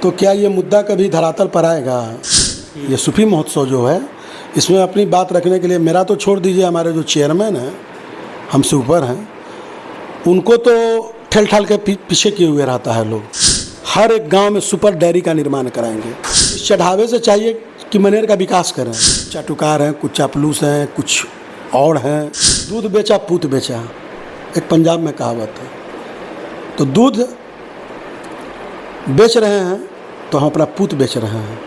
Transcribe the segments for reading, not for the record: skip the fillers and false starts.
तो क्या ये मुद्दा कभी धरातल पर आएगा? ये सूफी महोत्सव जो है, इसमें अपनी बात रखने के लिए, मेरा तो छोड़ दीजिए, हमारे जो चेयरमैन हैं, हमसे ऊपर हैं, उनको तो ठेल ठाल के पीछे किए हुए रहता है लोग। हर एक गांव में सुपर डेयरी का निर्माण कराएंगे। इस चढ़ावे से चाहिए कि मनेर का विकास करें। चाटुकार हैं, कुछ चापलूस हैं, कुछ और हैं। दूध बेचा पूत बेचा, एक पंजाब में कहावत है। तो दूध बेच रहे हैं तो हम अपना पूत बेच रहे हैं।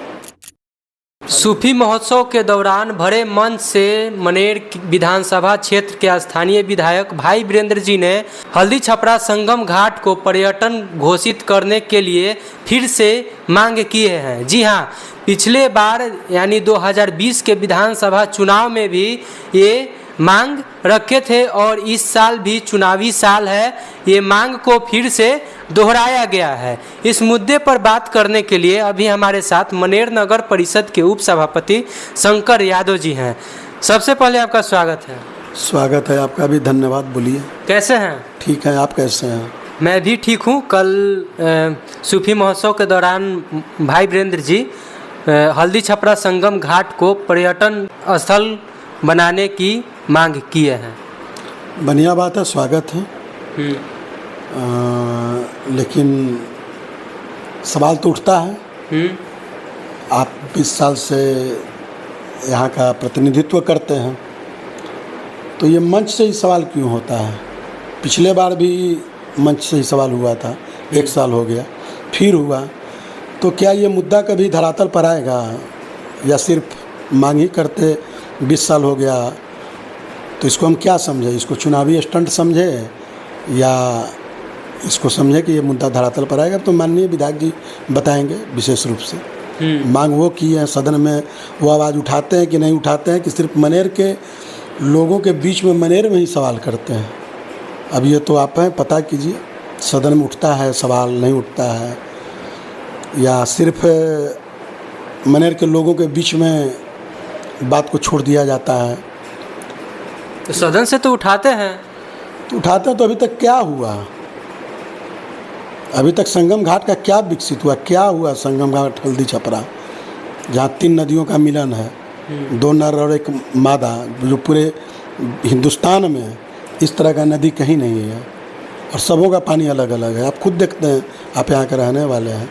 सूफी महोत्सव के दौरान भरे मंच से मनेर विधानसभा क्षेत्र के स्थानीय विधायक भाई वीरेंद्र जी ने हल्दी छपरा संगम घाट को पर्यटन घोषित करने के लिए फिर से मांग किए हैं। जी हां, पिछले बार यानी 2020 के विधानसभा चुनाव में भी ये मांग रखे थे और इस साल भी चुनावी साल है, ये मांग को फिर से दोहराया गया है। इस मुद्दे पर बात करने के लिए अभी हमारे साथ मनेर नगर परिषद के उप सभापति शंकर यादव जी हैं। सबसे पहले आपका स्वागत है। स्वागत है आपका भी, धन्यवाद। बोलिए, कैसे हैं? ठीक है, आप कैसे हैं? मैं भी ठीक हूँ। कल सूफी महोत्सव के दौरान भाई वीरेंद्र जी हल्दी छपरा संगम घाट को पर्यटन स्थल बनाने की मांग किए हैं। बढ़िया बात है, स्वागत है। लेकिन सवाल तो उठता है। आप 20 साल से यहाँ का प्रतिनिधित्व करते हैं, तो ये मंच से ही सवाल क्यों होता है? पिछले बार भी मंच से ही सवाल हुआ था, 1 साल हो गया, फिर हुआ। तो क्या ये मुद्दा कभी धरातल पर आएगा, या सिर्फ मांग ही करते 20 साल हो गया? तो इसको हम क्या समझे? इसको चुनावी स्टंट समझे, या इसको समझे कि ये मुद्दा धरातल पर आएगा? तो माननीय विधायक जी बताएंगे विशेष रूप से। मांग वो की है, सदन में वो आवाज़ उठाते हैं कि नहीं उठाते हैं, कि सिर्फ मनेर के लोगों के बीच में मनेर में ही सवाल करते हैं? अब ये तो आप हैं, पता कीजिए, सदन में उठता है सवाल, नहीं उठता है, या सिर्फ मनेर के लोगों के बीच में बात को छोड़ दिया जाता है? तो सदन से तो उठाते हैं। तो उठाते हैं, तो अभी तक क्या हुआ? अभी तक संगम घाट का क्या विकसित हुआ? क्या हुआ संगम घाट हल्दी छपरा, जहाँ 3 नदियों का मिलन है, 2 नर और 1 मादा, जो पूरे हिंदुस्तान में इस तरह का नदी कहीं नहीं है, और सबों का पानी अलग अलग है। आप खुद देखते हैं, आप यहाँ के रहने वाले हैं।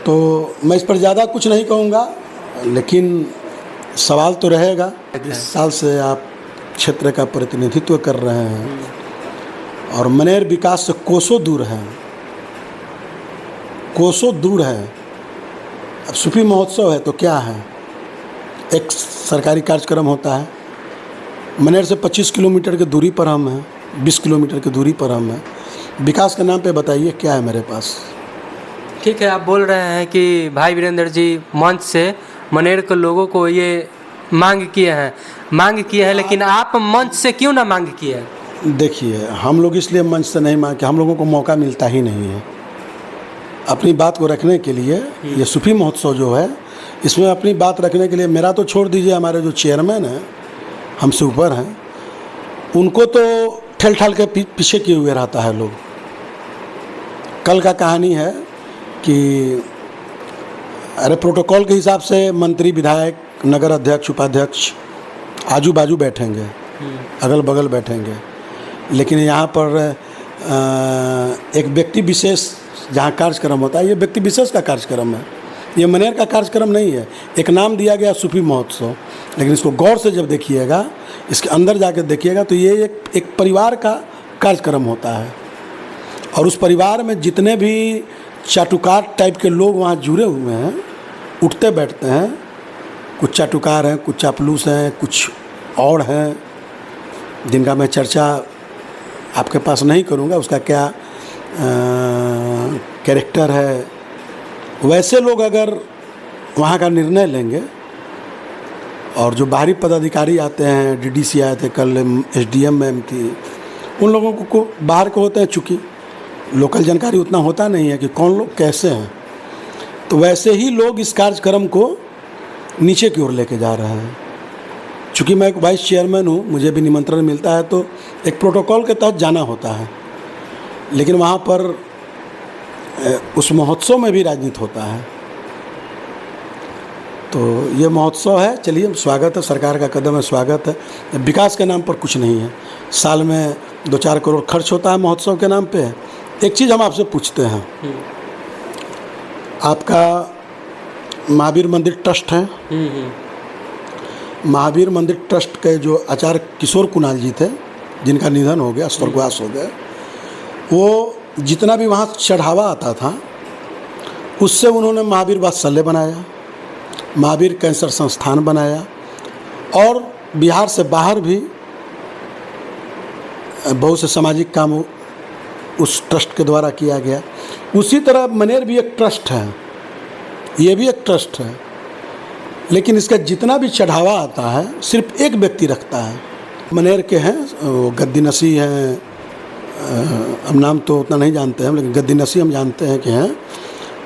तो मैं इस पर ज़्यादा कुछ नहीं कहूँगा, लेकिन सवाल तो रहेगा। 20 साल से आप क्षेत्र का प्रतिनिधित्व कर रहे हैं, और मनेर विकास से कोसों दूर है, कोसों दूर है। अब सूफी महोत्सव है तो क्या है? एक सरकारी कार्यक्रम होता है। मनेर से 25 किलोमीटर की दूरी पर हम हैं, 20 किलोमीटर की दूरी पर हम हैं। विकास के नाम पे बताइए क्या है मेरे पास? ठीक है, आप बोल रहे हैं कि भाई वीरेंद्र जी मंच से मनेर के लोगों को ये मांग किए हैं, लेकिन आप मंच से क्यों ना मांग किए हैं? देखिए, हम लोग इसलिए मंच से नहीं मांगे, हम लोगों को मौका मिलता ही नहीं है अपनी बात को रखने के लिए। ये सूफी महोत्सव जो है, इसमें अपनी बात रखने के लिए, मेरा तो छोड़ दीजिए, हमारे जो चेयरमैन हैं, हमसे ऊपर हैं, उनको तो ठेल ठाल के पीछे किए हुए रहता है लोग। कल का कहानी है कि अरे प्रोटोकॉल के हिसाब से मंत्री, विधायक, नगर अध्यक्ष, उपाध्यक्ष आजू बाजू बैठेंगे, अगल बगल बैठेंगे, लेकिन यहाँ पर एक व्यक्ति विशेष जहाँ कार्यक्रम होता है, ये व्यक्ति विशेष का कार्यक्रम है, ये मनेर का कार्यक्रम नहीं है। एक नाम दिया गया सूफी महोत्सव, लेकिन इसको गौर से जब देखिएगा, इसके अंदर जाकर देखिएगा, तो ये एक परिवार का कार्यक्रम होता है, और उस परिवार में जितने भी चाटुकार टाइप के लोग वहाँ जुड़े हुए हैं, उठते बैठते हैं। कुछ चाटुकार हैं, कुछ चापलूस हैं, कुछ और हैं, जिनका मैं चर्चा आपके पास नहीं करूँगा, उसका क्या कैरेक्टर है। वैसे लोग अगर वहाँ का निर्णय लेंगे, और जो बाहरी पदाधिकारी आते हैं, डीडीसी आए थे कल, एसडीएम मैम थी, उन लोगों को बाहर के होते हैं, चूँकि लोकल जानकारी उतना होता नहीं है कि कौन लोग कैसे हैं, तो वैसे ही लोग इस कार्यक्रम को नीचे की ओर लेके जा रहे हैं। चूँकि मैं एक वाइस चेयरमैन हूँ, मुझे भी निमंत्रण मिलता है, तो एक प्रोटोकॉल के तहत जाना होता है, लेकिन वहाँ पर उस महोत्सव में भी राजनीति होता है। तो ये महोत्सव है, चलिए स्वागत है, सरकार का कदम है, स्वागत है। विकास के नाम पर कुछ नहीं है। साल में 2-4 करोड़ खर्च होता है महोत्सव के नाम पे। एक चीज़ हम आपसे पूछते हैं, आपका महावीर मंदिर ट्रस्ट है, महावीर मंदिर ट्रस्ट के जो आचार्य किशोर कुणाल जी थे, जिनका निधन हो गया, स्वर्गवास हो गया, वो जितना भी वहाँ चढ़ावा आता था उससे उन्होंने महावीर वात्सल्य बनाया, महावीर कैंसर संस्थान बनाया, और बिहार से बाहर भी बहुत से सामाजिक काम उस ट्रस्ट के द्वारा किया गया। उसी तरह मनेर भी एक ट्रस्ट है, ये भी एक ट्रस्ट है, लेकिन इसका जितना भी चढ़ावा आता है सिर्फ एक व्यक्ति रखता है। मनेर के हैं, वो गद्दी नसी हैं, हम नाम तो उतना नहीं जानते हैं, लेकिन गद्दी नसी हम जानते हैं कि हैं।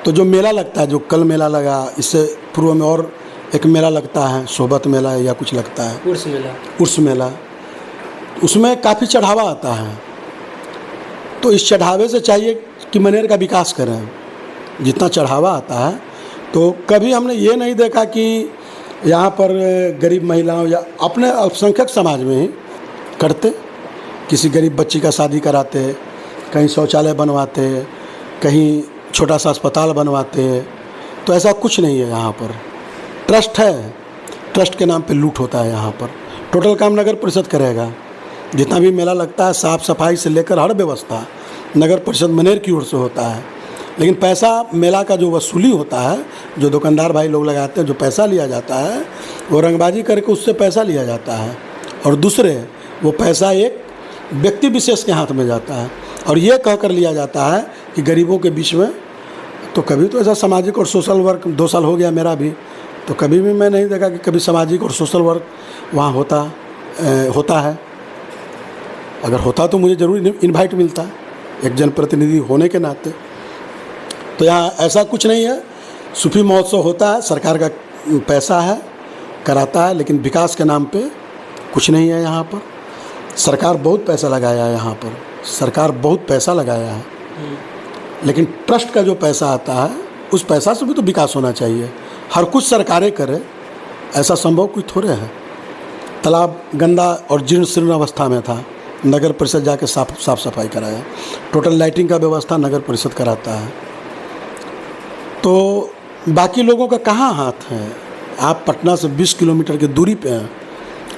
तो जो मेला लगता है, जो कल मेला लगा, इससे पूर्व में और एक मेला लगता है, सोबत मेला या कुछ लगता है, उर्स मेला, उसमें काफ़ी चढ़ावा आता है। तो इस चढ़ावे से चाहिए कि मनेर का विकास करें। जितना चढ़ावा आता है, तो कभी हमने ये नहीं देखा कि यहाँ पर गरीब महिलाओं या अपने अल्पसंख्यक समाज में ही करते, किसी गरीब बच्ची का शादी कराते, कहीं शौचालय बनवाते, कहीं छोटा सा अस्पताल बनवाते। तो ऐसा कुछ नहीं है यहाँ पर। ट्रस्ट है, ट्रस्ट के नाम पे लूट होता है यहाँ पर। टोटल काम नगर परिषद करेगा। जितना भी मेला लगता है, साफ़ सफाई से लेकर हर व्यवस्था नगर परिषद मनेर की ओर से होता है। लेकिन पैसा मेला का जो वसूली होता है, जो दुकानदार भाई लोग लगाते हैं, जो पैसा लिया जाता है, वो रंगबाजी करके उससे पैसा लिया जाता है, और दूसरे वो पैसा एक व्यक्ति विशेष के हाथ में जाता है, और ये कह कर लिया जाता है कि गरीबों के बीच में। तो कभी तो ऐसा सामाजिक और सोशल वर्क 2 साल हो गया मेरा भी, तो कभी भी मैं नहीं देखा कि कभी सामाजिक और सोशल वर्क वहाँ होता है। अगर होता तो मुझे ज़रूर इनवाइट मिलता, एक जनप्रतिनिधि होने के नाते। तो यहाँ ऐसा कुछ नहीं है। सूफी महोत्सव होता है, सरकार का पैसा है, कराता है, लेकिन विकास के नाम पे कुछ नहीं है यहाँ पर। सरकार बहुत पैसा लगाया है यहाँ पर, सरकार बहुत पैसा लगाया है, लेकिन ट्रस्ट का जो पैसा आता है, उस पैसा से भी तो विकास होना चाहिए। हर कुछ सरकारें करे, ऐसा संभव कोई थोड़े है। तालाब गंदा और जीर्ण शीर्ण अवस्था में था, नगर परिषद जाके साफ सफाई कराया। टोटल लाइटिंग का व्यवस्था नगर परिषद कराता है। तो बाकी लोगों का कहाँ हाथ है? आप पटना से 20 किलोमीटर की दूरी पे हैं,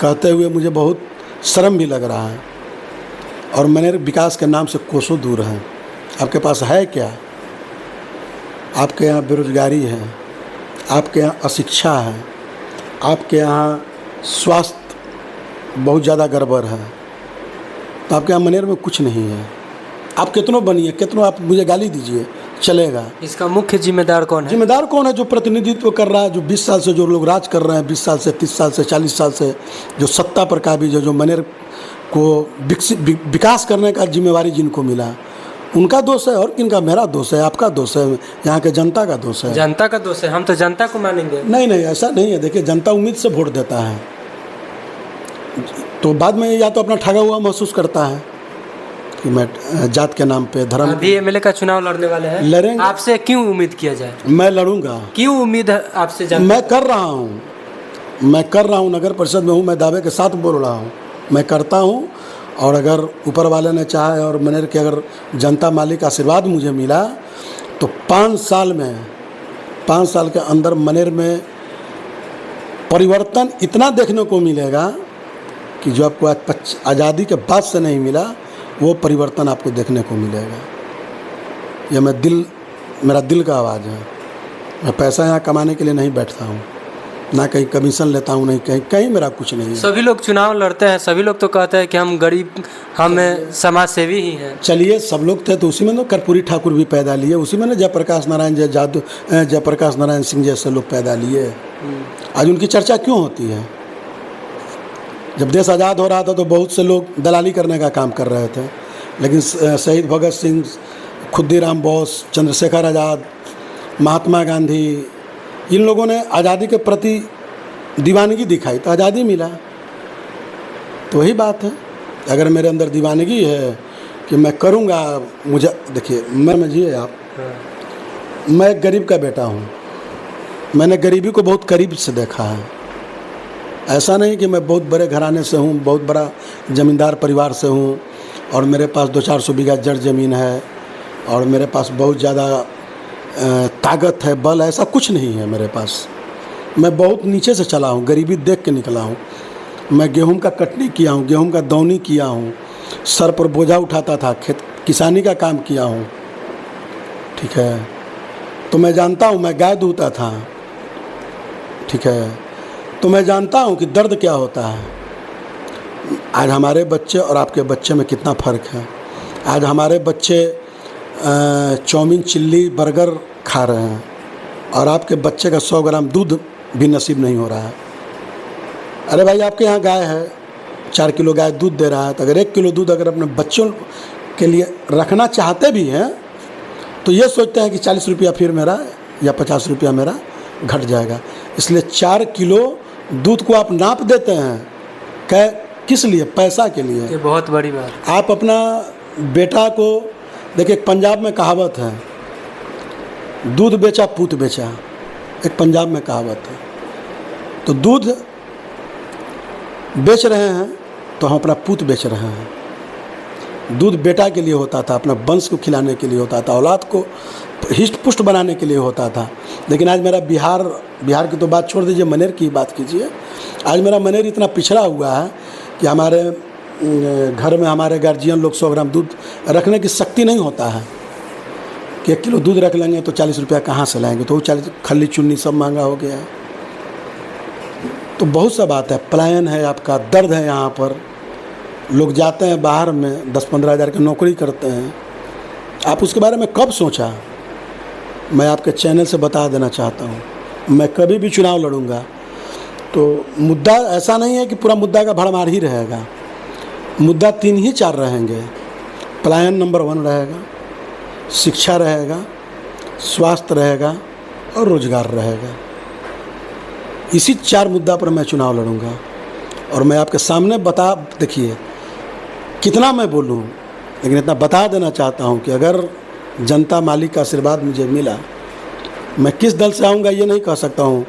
कहते हुए मुझे बहुत शर्म भी लग रहा है। और मनेर विकास के नाम से कोसों दूर है। आपके पास है क्या? आपके यहाँ बेरोजगारी है, आपके यहाँ अशिक्षा है, आपके यहाँ स्वास्थ्य बहुत ज़्यादा गड़बड़ है। तो आपके यहाँ मनेर में कुछ नहीं है। आप कितनों बनिए, कितनों आप मुझे गाली दीजिए, चलेगा। इसका मुख्य जिम्मेदार कौन है? जिम्मेदार कौन है? जो प्रतिनिधित्व कर रहा है, जो 20 साल से जो लोग राज कर रहे हैं, 20 साल से, 30 साल से, 40 साल से, जो सत्ता पर काबिज है, जो मनेर को विकास करने का जिम्मेवारी जिनको मिला, उनका दोष है। और किनका? मेरा दोष है, आपका दोष है, यहाँ के जनता का दोष है। जनता का दोष है? हम तो जनता को मानेंगे। नहीं, ऐसा नहीं है। देखिए, जनता उम्मीद से वोट देता है, तो बाद में या तो अपना ठगा हुआ महसूस करता है कि मैं जात के नाम पे, धर्म। अभी एमएलए का चुनाव लड़ने वाले हैं, लड़ेंगे। आपसे क्यों उम्मीद किया जाए? मैं लड़ूंगा। क्यों उम्मीद है आपसे? मैं कर रहा हूँ, नगर परिषद में हूँ, मैं दावे के साथ बोल रहा हूँ, मैं करता हूँ। और अगर ऊपर वाले ने चाहे और मनेर के अगर जनता मालिक आशीर्वाद मुझे मिला, तो 5 साल के अंदर मनेर में परिवर्तन इतना देखने को मिलेगा कि जो आपको आज आज़ादी के बाद से नहीं मिला, वो परिवर्तन आपको देखने को मिलेगा। यह मेरा दिल का आवाज़ है। मैं पैसा यहाँ कमाने के लिए नहीं बैठता हूँ, ना कहीं कमीशन लेता हूँ, नहीं कहीं मेरा कुछ नहीं है। सभी लोग चुनाव लड़ते हैं, सभी लोग तो कहते हैं कि हम गरीब, हम समाज सेवी ही हैं। चलिए, सब लोग थे तो उसी में तो कर्पूरी ठाकुर भी पैदा लिए, उसी में ना जयप्रकाश नारायण सिंह जैसे लोग पैदा लिए। आज उनकी चर्चा क्यों होती है? जब देश आज़ाद हो रहा था तो बहुत से लोग दलाली करने का काम कर रहे थे, लेकिन शहीद भगत सिंह, खुद्दीराम बोस, चंद्रशेखर आज़ाद, महात्मा गांधी, इन लोगों ने आज़ादी के प्रति दीवानगी दिखाई तो आज़ादी मिला। तो वही बात है, अगर मेरे अंदर दीवानगी है कि मैं करूँगा, मुझे देखिए, मैं समझिए आप मैं एक गरीब का बेटा हूँ। मैंने गरीबी को बहुत करीब से देखा है। ऐसा नहीं कि मैं बहुत बड़े घराने से हूँ, बहुत बड़ा ज़मींदार परिवार से हूँ और मेरे पास 200-400 बीघा जड़ ज़मीन है और मेरे पास बहुत ज़्यादा ताकत है, बल, ऐसा कुछ नहीं है मेरे पास। मैं बहुत नीचे से चला हूँ, गरीबी देख के निकला हूँ। मैं गेहूं का कटनी किया हूँ, गेहूं का दौनी किया हूँ, सर पर बोझा उठाता था, खेत किसानी का काम किया हूँ, ठीक है। तो मैं जानता हूँ, मैं गाय दूहता था, ठीक है। तो मैं जानता हूँ कि दर्द क्या होता है। आज हमारे बच्चे और आपके बच्चे में कितना फ़र्क है। आज हमारे बच्चे चाउमीन, चिल्ली, बर्गर खा रहे हैं और आपके बच्चे का 100 ग्राम दूध भी नसीब नहीं हो रहा है। अरे भाई, आपके यहाँ गाय है, 4 किलो गाय दूध दे रहा है, तो अगर 1 किलो दूध अगर अपने बच्चों के लिए रखना चाहते भी हैं तो ये सोचते हैं कि 40 रुपया फिर मेरा या 50 रुपया मेरा घट जाएगा। इसलिए 4 किलो दूध को आप नाप देते हैं। किस लिए? पैसा के लिए। ये बहुत बड़ी बात। आप अपना बेटा को देखिए, पंजाब में कहावत है, दूध बेचा पूत बेचा, एक पंजाब में कहावत है। तो दूध बेच रहे हैं तो हम अपना पूत बेच रहे हैं। दूध बेटा के लिए होता था, अपना वंश को खिलाने के लिए होता था, औलाद को हिष्ट पुष्ट बनाने के लिए होता था। लेकिन आज मेरा बिहार की तो बात छोड़ दीजिए, मनेर की बात कीजिए। आज मेरा मनेर इतना पिछड़ा हुआ है कि हमारे घर में हमारे गार्जियन लोग 100 ग्राम दूध रखने की शक्ति नहीं होता है कि 1 किलो दूध रख लेंगे तो 40 रुपया कहाँ से लाएंगे। तो वो 40 खल्ली चुन्नी सब महंगा हो गया है। तो बहुत सा बात है, पलायन है, आपका दर्द है। यहाँ पर लोग जाते हैं बाहर में 10-15 हज़ार की नौकरी करते हैं। आप उसके बारे में कब सोचा? मैं आपके चैनल से बता देना चाहता हूँ, मैं कभी भी चुनाव लड़ूंगा तो मुद्दा ऐसा नहीं है कि पूरा मुद्दा का भरमार ही रहेगा। मुद्दा 3 ही 4 रहेंगे। पलायन नंबर 1 रहेगा, शिक्षा रहेगा, स्वास्थ्य रहेगा और रोजगार रहेगा। इसी 4 मुद्दा पर मैं चुनाव लड़ूंगा। और मैं आपके सामने देखिए कितना मैं बोलूं, लेकिन इतना बता देना चाहता हूं कि अगर जनता मालिक का आशीर्वाद मुझे मिला, मैं किस दल से आऊंगा ये नहीं कह सकता हूं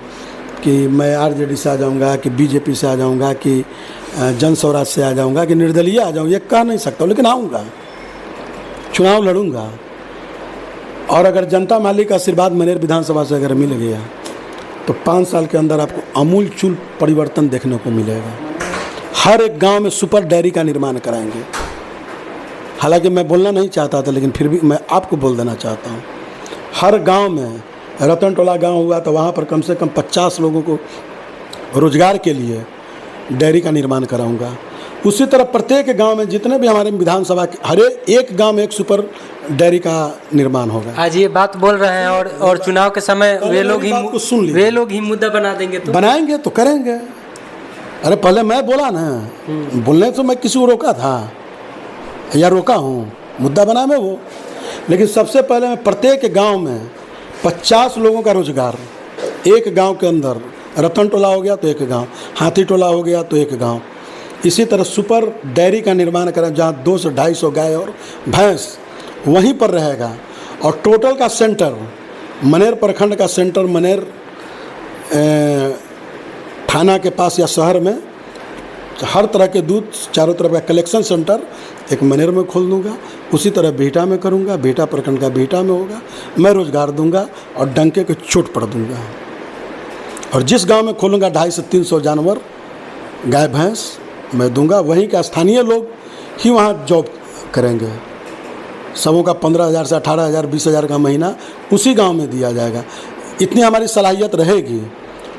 कि मैं आरजेडी से आ जाऊंगा, कि बीजेपी से आ जाऊंगा, कि जन स्वराज से आ जाऊंगा, कि निर्दलीय आ जाऊंगा, ये कह नहीं सकता हूं। लेकिन आऊँगा, चुनाव लड़ूंगा। और अगर जनता मालिक का आशीर्वाद मनेर विधानसभा से अगर मिल गया तो 5 साल के अंदर आपको आमूल-चूल परिवर्तन देखने को मिलेगा। हर एक गांव में सुपर डेयरी का निर्माण कराएंगे। हालांकि मैं बोलना नहीं चाहता था, लेकिन फिर भी मैं आपको बोल देना चाहता हूं। हर गांव में, रतन टोला गांव हुआ तो वहां पर कम से कम 50 लोगों को रोजगार के लिए डेयरी का निर्माण कराऊंगा। उसी तरह प्रत्येक गांव में जितने भी हमारे विधानसभा के हर एक गांव में एक सुपर डेयरी का निर्माण होगा। आज ये बात बोल रहे हैं और चुनाव के समय वे लोग ही मुद्दा बना देंगे तो बनाएंगे तो करेंगे। अरे पहले मैं बोला ना, बोलने तो मैं किसी को रोका था या रोका हूँ? मुद्दा बना मैं वो। लेकिन सबसे पहले मैं प्रत्येक गांव में 50 लोगों का रोजगार, एक गांव के अंदर रतन टोला हो गया तो एक गांव, हाथी टोला हो गया तो एक गांव। इसी तरह सुपर डेयरी का निर्माण करें जहाँ 200-250 गाय और भैंस वहीं पर रहेगा। और टोटल का सेंटर, मनेर प्रखंड का सेंटर, मनेर थाना के पास या शहर में हर तरह के दूध, चारों तरफ का कलेक्शन सेंटर एक मनेर में खोल दूंगा। उसी तरह बिहटा में करूंगा, बिहटा प्रखंड का बिहटा में होगा। मैं रोजगार दूंगा और डंके के चोट पड़ दूंगा। और जिस गांव में खोलूंगा 250 से 300 जानवर, गाय भैंस मैं दूंगा। वहीं के स्थानीय लोग ही वहाँ जॉब करेंगे। सबों का 15,000 से 18,000, 20,000 का महीना उसी गांव में दिया जाएगा। इतनी हमारी सलाहियत रहेगी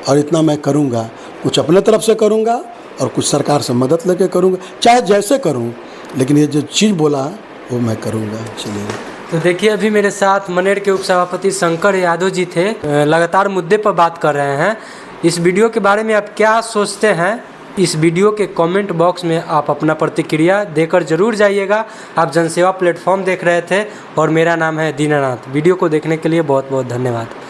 और इतना मैं करूंगा। कुछ अपने तरफ से करूंगा और कुछ सरकार से मदद लेके करूंगा, चाहे जैसे करूं, लेकिन ये जो चीज़ बोला वो मैं करूंगा। चलिए, तो देखिए अभी मेरे साथ मनेर के उपसभापति शंकर यादव जी थे, लगातार मुद्दे पर बात कर रहे हैं। इस वीडियो के बारे में आप क्या सोचते हैं? इस वीडियो के कमेंट बॉक्स में आप अपना प्रतिक्रिया देकर जरूर जाइएगा। आप जनसेवा प्लेटफॉर्म देख रहे थे और मेरा नाम है दीनानाथ। वीडियो को देखने के लिए बहुत बहुत धन्यवाद।